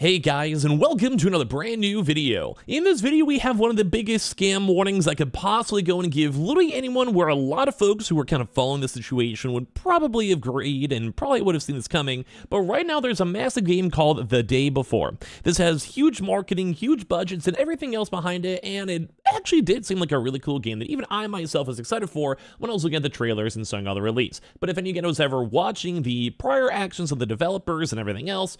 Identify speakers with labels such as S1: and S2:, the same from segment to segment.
S1: Hey guys, and welcome to another brand new video. In this video, we have one of the biggest scam warnings I could possibly go and give literally anyone, where a lot of folks who are kind of following the situation would probably have agreed and probably would have seen this coming. But right now, there's a massive game called The Day Before. This has huge marketing, huge budgets, and everything else behind it, and it actually did seem like a really cool game that even I myself was excited for when I was looking at the trailers and seeing all the release. But if any of you guys was ever watching the prior actions of the developers and everything else,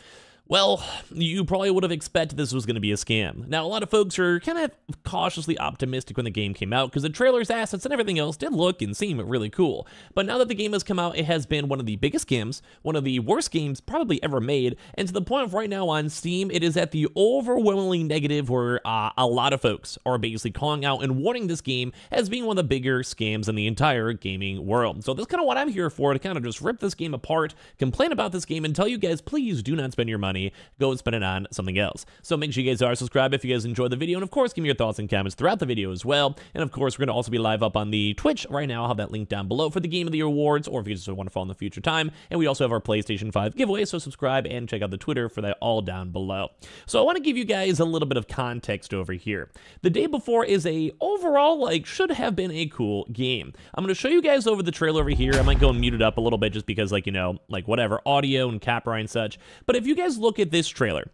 S1: well, you probably would have expected this was going to be a scam. Now, a lot of folks are kind of cautiously optimistic when the game came out because the trailer's assets and everything else did look and seem really cool. But now that the game has come out, it has been one of the biggest scams, one of the worst games probably ever made, and to the point of right now on Steam, it is at the overwhelmingly negative where a lot of folks are basically calling out and warning this game as being one of the bigger scams in the entire gaming world. So that's kind of what I'm here for, to kind of just rip this game apart, complain about this game, and tell you guys, please do not spend your money. Go and spend it on something else. So make sure you guys are subscribed if you guys enjoyed the video, and of course give me your thoughts and comments throughout the video as well. And of course, we're going to also be live up on the Twitch right now. I'll have that link down below for the Game of the Year awards, or if you just want to follow in the future time. And we also have our PlayStation 5 giveaway, so subscribe and check out the Twitter for that all down below. So I want to give you guys a little bit of context over here. The Day Before is a overall, should have been a cool game. I'm going to show you guys over the trailer over here. I might go and mute it up a little bit just because, whatever, audio and copyright and such. But if you guys look at this trailer,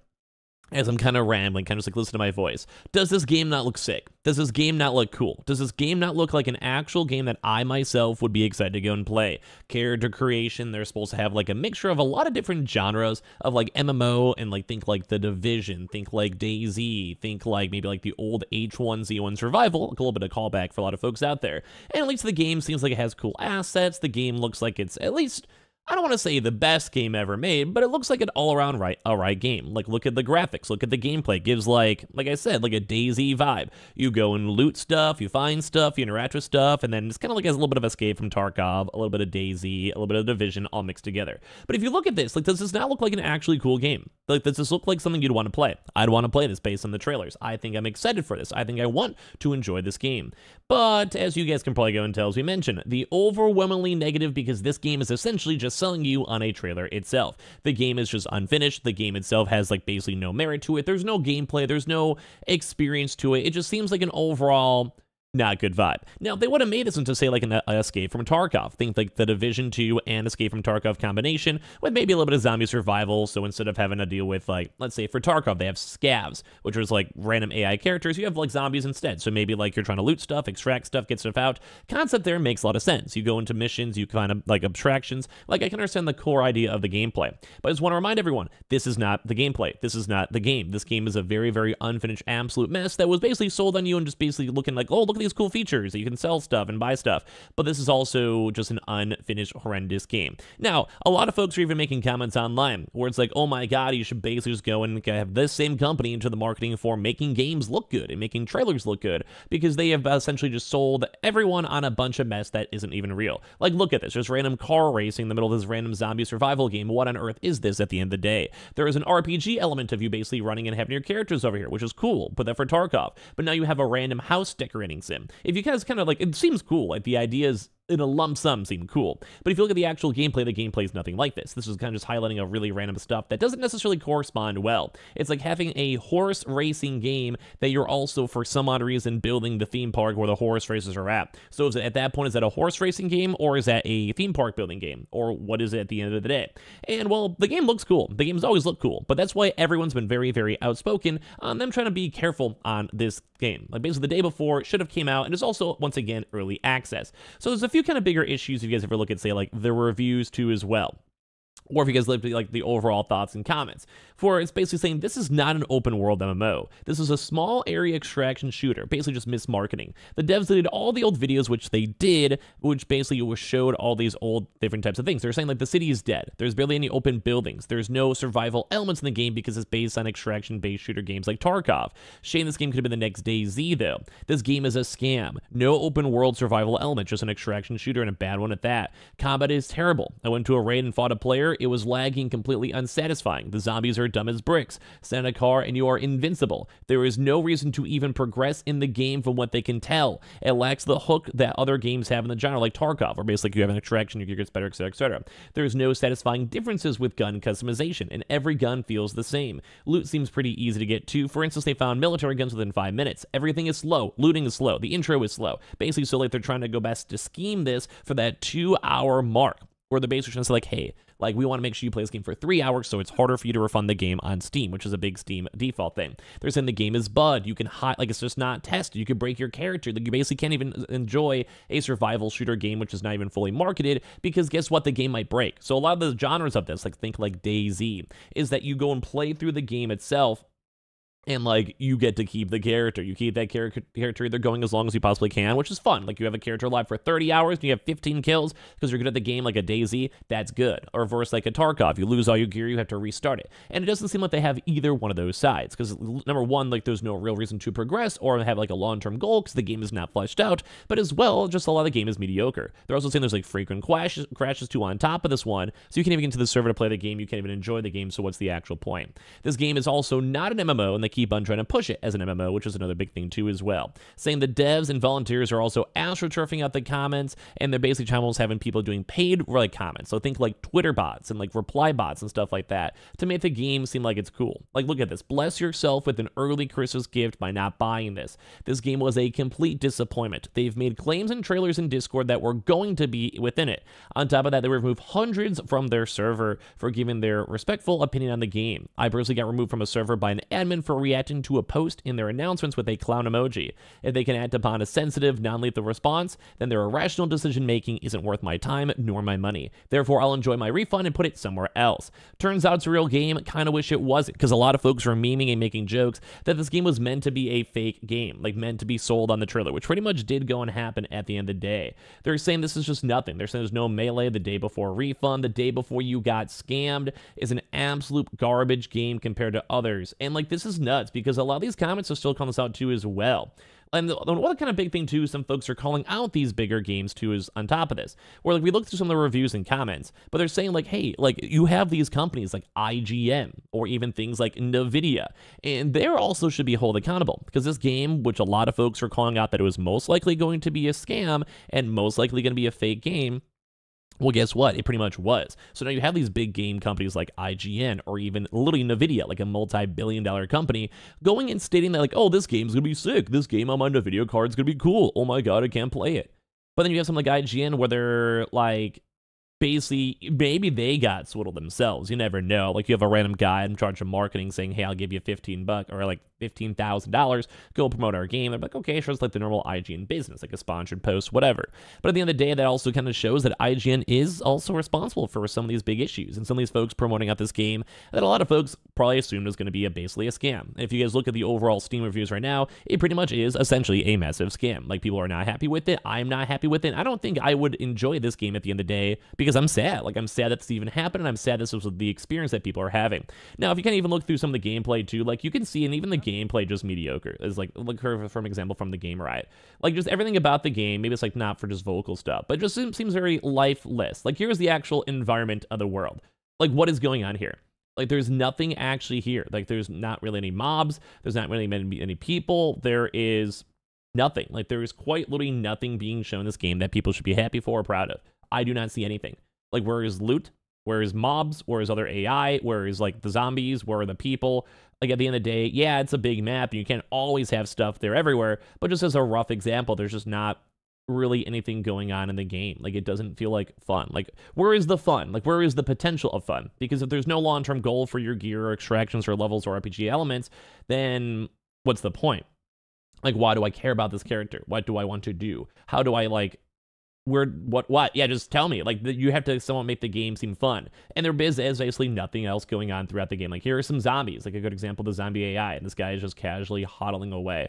S1: as I'm kind of rambling, kind of just listen to my voice, does this game not look sick? Does this game not look cool? Does this game not look like an actual game that I myself would be excited to go and play? Character creation, they're supposed to have a mixture of a lot of different genres of MMO and think The Division, think DayZ, think maybe the old H1Z1 Survival, a little bit of callback for a lot of folks out there. And at least the game seems like it has cool assets. The game looks like it's at least, I don't want to say the best game ever made, but it looks like an all-around alright game. Look at the graphics, look at the gameplay. It gives, like I said, a DayZ vibe. You go and loot stuff, you find stuff, you interact with stuff, and then it's kind of has a little bit of Escape from Tarkov, a little bit of DayZ, a little bit of Division, all mixed together. But if you look at this, does this not look like an actually cool game? Does this look like something you'd want to play? I'd want to play this based on the trailers. I think I'm excited for this. I think I want to enjoy this game. But, as you guys can probably go and tell, as we mentioned, the overwhelmingly negative, because this game is essentially just selling you on a trailer itself. The game is just unfinished. The game itself has basically no merit to it. There's no gameplay. There's no experience to it. It just seems like an overall not good vibe. Now, if they would have made this into, say, an Escape from Tarkov, think the Division 2 and Escape from Tarkov combination, with maybe a little bit of zombie survival. So instead of having to deal with, let's say for Tarkov, they have scavs, which was random AI characters. You have zombies instead. So maybe you're trying to loot stuff, extract stuff, get stuff out. Concept there makes a lot of sense. You go into missions, you kind of abstractions. I can understand the core idea of the gameplay. But I just want to remind everyone, this is not the gameplay. This is not the game. This game is a very, very unfinished, absolute mess that was basically sold on you and just basically looking oh, look at these cool features that you can sell stuff and buy stuff. But this is also just an unfinished, horrendous game. Now, a lot of folks are even making comments online where it's oh my god, you should basically just go and have this same company into the marketing for making games look good and making trailers look good, because they have essentially just sold everyone on a bunch of mess that isn't even real. Look at this. There's random car racing in the middle of this random zombie survival game. What on earth is this at the end of the day? There is an RPG element of you basically running and having your characters over here, which is cool. Put that for Tarkov. But now you have a random house decorating sim. If you guys kind of it seems cool, the ideas in a lump sum seem cool. But if you look at the actual gameplay, the gameplay is nothing like this. This is kind of just highlighting a really random stuff that doesn't necessarily correspond well. It's like having a horse racing game that you're also, for some odd reason, building the theme park where the horse races are at. So is it, at that point, is that a horse racing game, or is that a theme park building game? Or what is it at the end of the day? And, well, the game looks cool. The games always look cool. But that's why everyone's been very, very outspoken on them trying to be careful on this game. Basically, The Day Before should have came out, and it's also, once again, early access. So there's a few kind of bigger issues if you guys ever look at, say, the reviews too as well. Or if you guys look at the overall thoughts and comments. For it's basically saying this is not an open world MMO. This is a small area extraction shooter, basically just mismarketing. The devs did all the old videos, which they did, which basically showed all these old different types of things. They're saying the city is dead. There's barely any open buildings. There's no survival elements in the game because it's based on extraction-based shooter games like Tarkov. Shame this game could have been the next DayZ though. This game is a scam. No open world survival element, just an extraction shooter, and a bad one at that. Combat is terrible. I went to a raid and fought a player. it was laggy, completely unsatisfying. The zombies are dumb as bricks. Stand in a car and you are invincible. There is no reason to even progress in the game from what they can tell. It lacks the hook that other games have in the genre, like Tarkov, where basically you have an extraction, your gear gets better, etc., etc. There's no satisfying differences with gun customization, and every gun feels the same. Loot seems pretty easy to get to. For instance, they found military guns within 5 minutes. Everything is slow. Looting is slow. The intro is slow. Basically, so like they're trying to go best to scheme this for that 2-hour mark, where they're basically trying to say like, hey, like, we want to make sure you play this game for 3 hours, so it's harder for you to refund the game on Steam, which is a big Steam default thing. They're saying the game is bud. You can hide, like, it's just not tested. You could break your character. Like, you basically can't even enjoy a survival shooter game, which is not even fully marketed, because guess what? The game might break. So a lot of the genres of this, like, think like DayZ, is that you go and play through the game itself, and, like, you get to keep the character. You keep that character either going as long as you possibly can, which is fun. Like, you have a character alive for 30 hours, and you have 15 kills because you're good at the game, like a DayZ, that's good. Or versus, like, a Tarkov. You lose all your gear, you have to restart it. And it doesn't seem like they have either one of those sides, because, number one, like, there's no real reason to progress or have, like, a long-term goal, because the game is not fleshed out, but as well, just a lot of the game is mediocre. They're also saying there's, like, frequent crashes too on top of this one, so you can't even get into the server to play the game, you can't even enjoy the game, so what's the actual point? This game is also not an MMO, and they keep on trying to push it as an MMO, which is another big thing too as well. Saying the devs and volunteers are also astroturfing out the comments, and they're basically almost having people doing paid like comments. So think like Twitter bots and like reply bots and stuff like that to make the game seem like it's cool. Like, look at this. Bless yourself with an early Christmas gift by not buying this. This game was a complete disappointment. They've made claims and trailers in Discord that were going to be within it. On top of that, they removed hundreds from their server for giving their respectful opinion on the game. I personally got removed from a server by an admin for reacting to a post in their announcements with a clown emoji. If they can act upon a sensitive, non-lethal response, then their irrational decision-making isn't worth my time nor my money. Therefore, I'll enjoy my refund and put it somewhere else. Turns out it's a real game. Kind of wish it wasn't, because a lot of folks were memeing and making jokes that this game was meant to be a fake game, like meant to be sold on the trailer, which pretty much did go and happen at the end of the day. They're saying this is just nothing. They're saying there's no melee the day before refund, the day before you got scammed is an absolute garbage game compared to others. And like, this is nuts, because a lot of these comments are still calling this out too as well. And one kind of big thing too, some folks are calling out these bigger games too is on top of this, where like we look through some of the reviews and comments, but they're saying like, hey, like you have these companies like IGN or even things like NVIDIA, and they also should be held accountable, because this game, which a lot of folks are calling out that it was most likely going to be a scam and most likely going to be a fake game, well, guess what? It pretty much was. So now you have these big game companies like IGN or even literally NVIDIA, like a multi-billion-dollar company, going and stating that like, oh, this game's going to be sick. This game on my NVIDIA card's going to be cool. Oh my God, I can't play it. But then you have something like IGN where they're like, basically, maybe they got swindled themselves. You never know. Like, you have a random guy in charge of marketing saying, hey, I'll give you $15 or like $15,000, go promote our game. They're like, okay, sure, it's like the normal IGN business, like a sponsored post, whatever. But at the end of the day, that also kind of shows that IGN is also responsible for some of these big issues and some of these folks promoting out this game that a lot of folks probably assumed was going to be basically a scam. If you guys look at the overall Steam reviews right now, it pretty much is essentially a massive scam. Like, people are not happy with it. I'm not happy with it. I don't think I would enjoy this game at the end of the day, because I'm sad. Like, I'm sad that this even happened, and I'm sad this was the experience that people are having. Now, if you can even look through some of the gameplay too, like, you can see, and even the gameplay just mediocre. Is like, look for an example from the Game Riot. Like, just everything about the game, maybe it's like not for just vocal stuff, but it just seems very lifeless. Like, here's the actual environment of the world. Like, what is going on here? Like, there's nothing actually here. Like, there's not really any mobs. There's not really any people. There is nothing. Like, there is quite literally nothing being shown in this game that people should be happy for or proud of. I do not see anything. Like, where is loot? Where is mobs? Where is other AI? Where is, like, the zombies? Where are the people? Like, at the end of the day, yeah, it's a big map, and you can't always have stuff there everywhere, but just as a rough example, there's just not really anything going on in the game. Like, it doesn't feel like fun. Like, where is the fun? Like, where is the potential of fun? Because if there's no long-term goal for your gear or extractions or levels or RPG elements, then what's the point? Like, why do I care about this character? What do I want to do? How do I, like, what? Yeah, just tell me. Like, you have to somewhat make the game seem fun. And there is basically nothing else going on throughout the game. Like, here are some zombies. Like, a good example, the zombie AI. And this guy is just casually hodling away.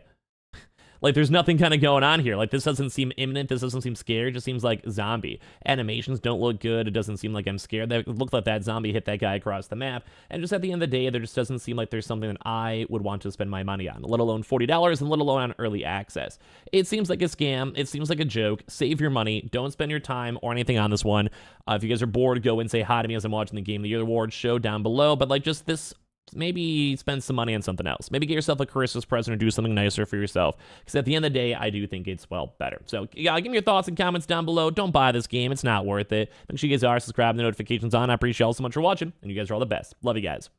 S1: Like, there's nothing kind of going on here. Like, this doesn't seem imminent. This doesn't seem scary. It just seems like zombie. Animations don't look good. It doesn't seem like I'm scared. It looked like that zombie hit that guy across the map. And just at the end of the day, there just doesn't seem like there's something that I would want to spend my money on, let alone $40 and let alone on early access. It seems like a scam. It seems like a joke. Save your money. Don't spend your time or anything on this one. If you guys are bored, go and say hi to me as I'm watching the Game of the Year Awards show down below. But like, just this, maybe spend some money on something else. Maybe get yourself a Christmas present or do something nicer for yourself. Because at the end of the day, I do think it's, well, better. So yeah, give me your thoughts and comments down below. Don't buy this game. It's not worth it. Make sure you guys are subscribed and the notifications on. I appreciate you all so much for watching. And you guys are all the best. Love you guys.